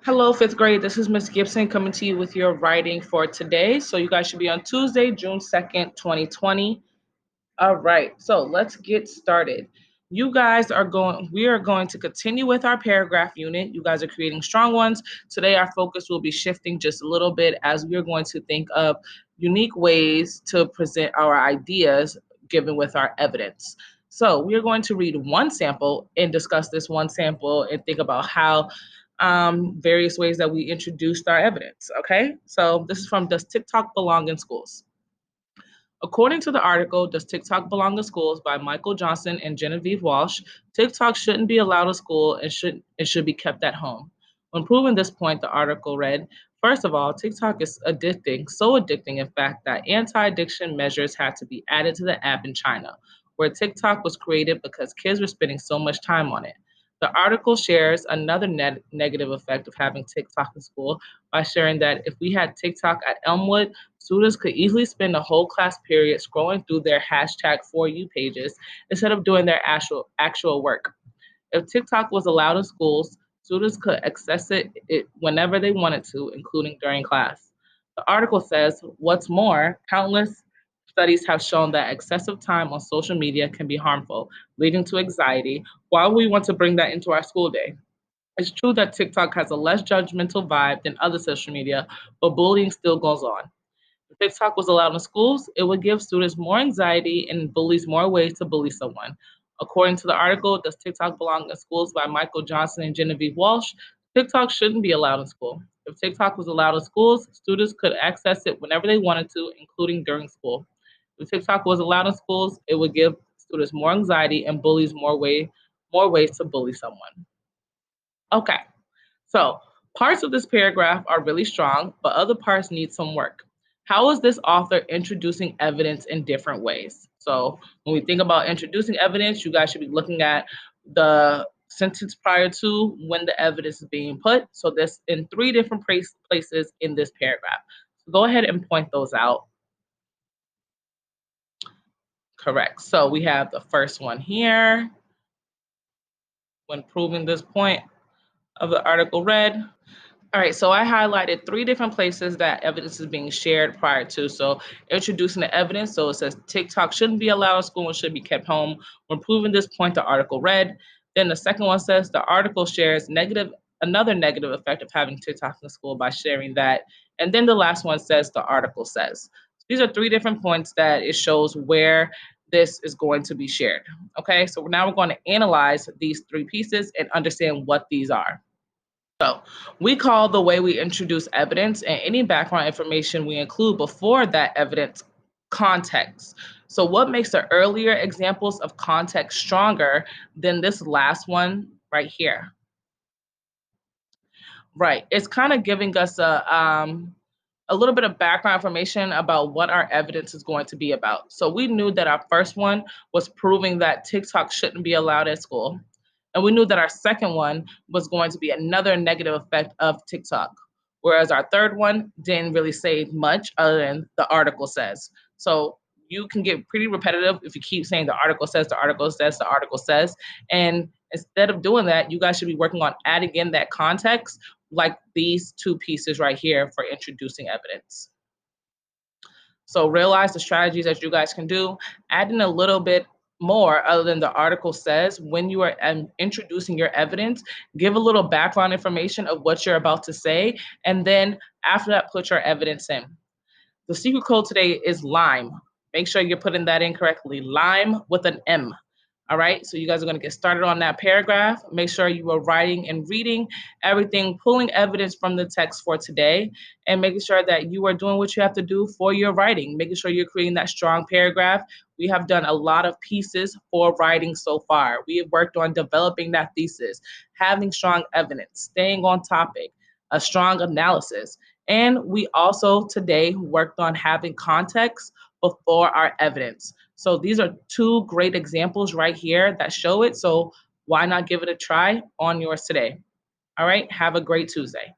Hello, fifth grade. This is Miss Gibson coming to you with your writing for today. So you guys should be on Tuesday, June 2nd, 2020. All right, so let's get started. We are going to continue with our paragraph unit. You guys are creating strong ones. Today, our focus will be shifting just a little bit as we are going to think of unique ways to present our ideas given with our evidence. So we are going to read one sample and discuss this one sample and think about how various ways that we introduced our evidence. Okay, so this is from Does TikTok Belong in Schools? According to the article, Does TikTok Belong in Schools by Michael Johnson and Genevieve Walsh, TikTok shouldn't be allowed in school and should be kept at home. When proving this point, the article read, first of all, TikTok is addicting, so addicting, in fact, that anti-addiction measures had to be added to the app in China, where TikTok was created because kids were spending so much time on it. The article shares another negative effect of having TikTok in school by sharing that if we had TikTok at Elmwood, students could easily spend a whole class period scrolling through their hashtag For You pages instead of doing their actual work. If TikTok was allowed in schools, students could access it whenever they wanted to, including during class. The article says, what's more, countless studies have shown that excessive time on social media can be harmful, leading to anxiety. Why would we want to bring that into our school day? It's true that TikTok has a less judgmental vibe than other social media, but bullying still goes on. If TikTok was allowed in schools, it would give students more anxiety and bullies more ways to bully someone. According to the article, Does TikTok Belong in Schools by Michael Johnson and Genevieve Walsh, TikTok shouldn't be allowed in school. If TikTok was allowed in schools, students could access it whenever they wanted to, including during school. If TikTok was allowed in schools, it would give students more anxiety and bullies more ways to bully someone. Okay, so parts of this paragraph are really strong, but other parts need some work. How is this author introducing evidence in different ways? So when we think about introducing evidence, you guys should be looking at the sentence prior to when the evidence is being put. So this in three different places in this paragraph. So go ahead and point those out. Correct. So we have the first one here. When proving this point of the article read, all right, so I highlighted three different places that evidence is being shared prior to. So introducing the evidence, so it says TikTok shouldn't be allowed in school and should be kept home. When proving this point, the article read. Then the second one says the article shares another negative effect of having TikTok in school by sharing that. And then the last one says the article says. So these are three different points that it shows where this is going to be shared. Okay, so now we're going to analyze these three pieces and understand what these are. So we call the way we introduce evidence and any background information we include before that evidence context. So what makes the earlier examples of context stronger than this last one right here? Right. It's kind of giving us a little bit of background information about what our evidence is going to be about. So we knew that our first one was proving that TikTok shouldn't be allowed at school. And we knew that our second one was going to be another negative effect of TikTok. Whereas our third one didn't really say much other than the article says. So you can get pretty repetitive if you keep saying the article says, the article says, the article says. And instead of doing that, you guys should be working on adding in that context like these two pieces right here for introducing evidence. So realize the strategies that you guys can do, add in a little bit more other than the article says when you are introducing your evidence, give a little background information of what you're about to say, and then after that, put your evidence in. The secret code today is LIME. Make sure you're putting that in correctly. LIME with an M. All right, so you guys are going to get started on that paragraph. Make sure you are writing and reading everything, pulling evidence from the text for today, and making sure that you are doing what you have to do for your writing, making sure you're creating that strong paragraph. We have done a lot of pieces for writing so far. We have worked on developing that thesis, having strong evidence, staying on topic, a strong analysis. And we also today worked on having context before our evidence. So these are two great examples right here that show it. So why not give it a try on yours today? All right, have a great Tuesday.